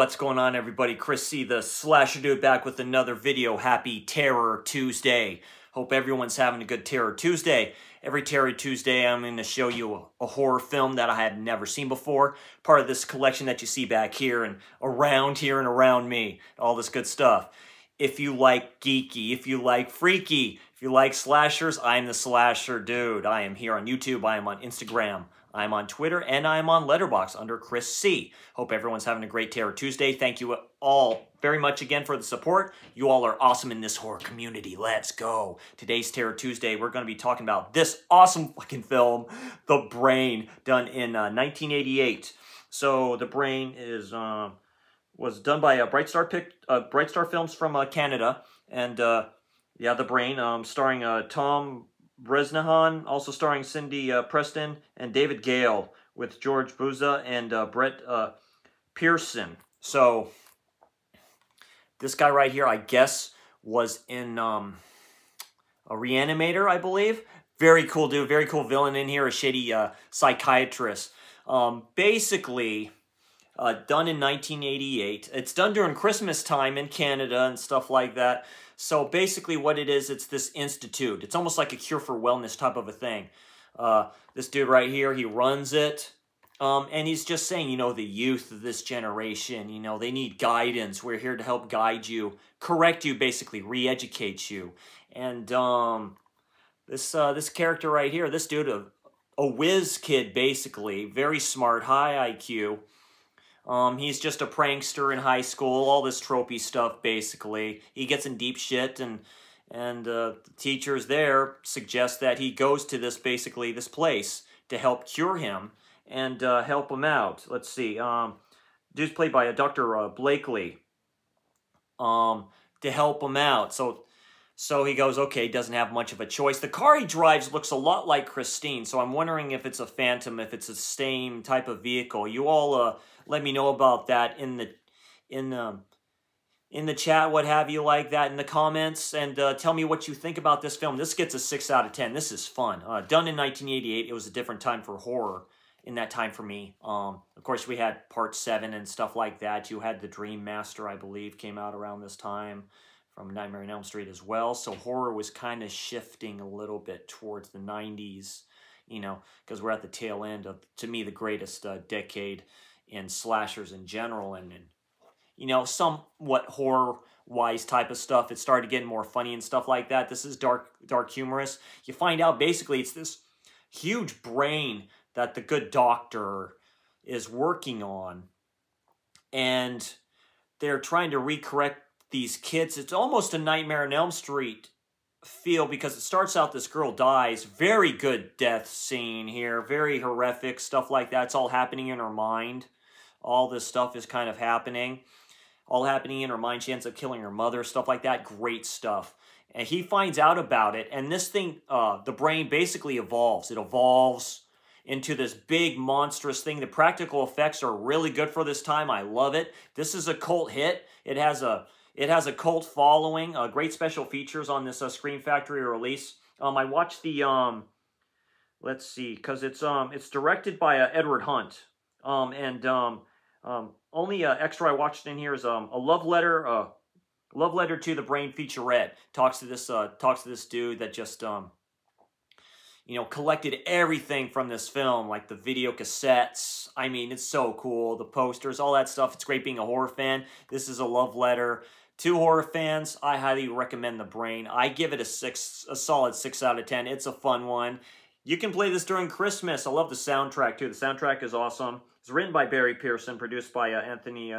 What's going on, everybody? Chris C, the Slasher Dude, back with another video. Happy Terror Tuesday. Hope everyone's having a good Terror Tuesday. Every Terror Tuesday, I'm going to show you a horror film that I have never seen before. Part of this collection that you see back here and around me. All this good stuff. If you like geeky, if you like freaky, if you like slashers, I'm the Slasher Dude. I am here on YouTube, I am on Instagram, I'm on Twitter, and I'm on Letterboxd under Chris C. Hope everyone's having a great Terror Tuesday. Thank you all very much again for the support. You all are awesome in this horror community. Let's go. Today's Terror Tuesday, we're going to be talking about this awesome fucking film, The Brain, done in 1988. So, The Brain is was done by Bright Star Films from Canada, and yeah, The Brain, starring Tom Bresnahan, also starring Cindy Preston and David Gale, with George Buza and Brett Pearson. So this guy right here, I guess, was in a Reanimator, I believe. Very cool dude, very cool villain in here, a shady psychiatrist. Basically, done in 1988. It's done during Christmas time in Canada and stuff like that. So basically what it is, it's this institute. It's almost like a cure for wellness type of a thing. This dude right here, he runs it. And he's just saying, you know, the youth of this generation, you know, they need guidance. We're here to help guide you, correct you, basically, re-educate you. And this character right here, this dude, a whiz kid, basically, very smart, high IQ. He's just a prankster in high school, all this tropey stuff, basically. He gets in deep shit, and the teachers there suggest that he goes to this place to help cure him and help him out. Let's see. Dude's played by Dr. Blakely to help him out. So he goes, okay, doesn't have much of a choice. The car he drives looks a lot like Christine, so I'm wondering if it's a Phantom, if it's the same type of vehicle. You all let me know about that in the chat, what have you, like that, in the comments, and tell me what you think about this film. This gets a 6 out of 10. This is fun. Done in 1988. It was a different time for horror in that time for me. Of course, we had Part 7 and stuff like that. You had The Dream Master, I believe, came out around this time, from Nightmare on Elm Street as well. So horror was kind of shifting a little bit towards the 90s, you know, because we're at the tail end of, to me, the greatest decade in slashers in general, and you know, somewhat horror-wise type of stuff. It started getting more funny and stuff like that. This is dark humorous. You find out, basically, it's this huge brain that the good doctor is working on, and they're trying to recorrect these kids. It's almost a Nightmare on Elm Street feel, because it starts out, this girl dies. Very good death scene here. Very horrific, stuff like that. It's all happening in her mind. All this stuff is kind of happening. All happening in her mind. She ends up killing her mother, stuff like that. Great stuff. And he finds out about it, and this thing, the brain, basically evolves. It evolves into this big, monstrous thing. The practical effects are really good for this time. I love it. This is a cult hit. It has a cult following. Great special features on this Scream Factory release. I watched the let's see, because it's directed by Edward Hunt. Only extra I watched in here is a love letter to the Brain featurette. Talks to this dude that just you know, collected everything from this film, like the video cassettes. I mean, it's so cool. The posters, all that stuff. It's great being a horror fan. This is a love letter to horror fans. I highly recommend The Brain. I give it a solid 6 out of 10. It's a fun one. You can play this during Christmas. I love the soundtrack, too. The soundtrack is awesome. It's written by Barry Pearson, produced by Anthony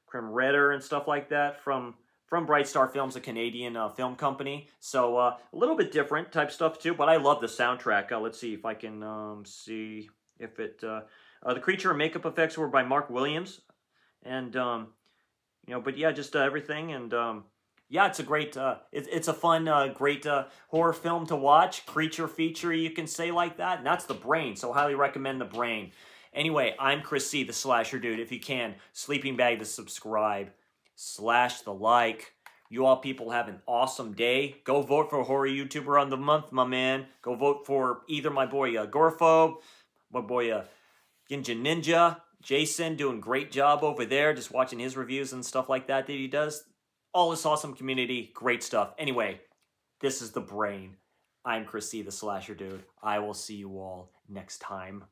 Kremretter and stuff like that from Bright Star Films, a Canadian film company. So a little bit different type stuff, too, but I love the soundtrack. Let's see if I can see if it... the creature and makeup effects were by Mark Williams. And, you know, but yeah, just everything. And, yeah, it's a great, it's a fun, great horror film to watch. Creature feature, you can say like that. And that's The Brain, so highly recommend The Brain. Anyway, I'm Chris C, the Slasher Dude. If you can, sleeping bag to subscribe, slash the like. You all people have an awesome day. Go vote for Horror YouTuber on the Month, my man. Go vote for either my boy Gorphobe, my boy Ginja Ninja, Jason doing great job over there, just watching his reviews and stuff like that he does. All this awesome community, great stuff. Anyway, this is The Brain. I'm Chris C, the Slasher Dude. I will see you all next time.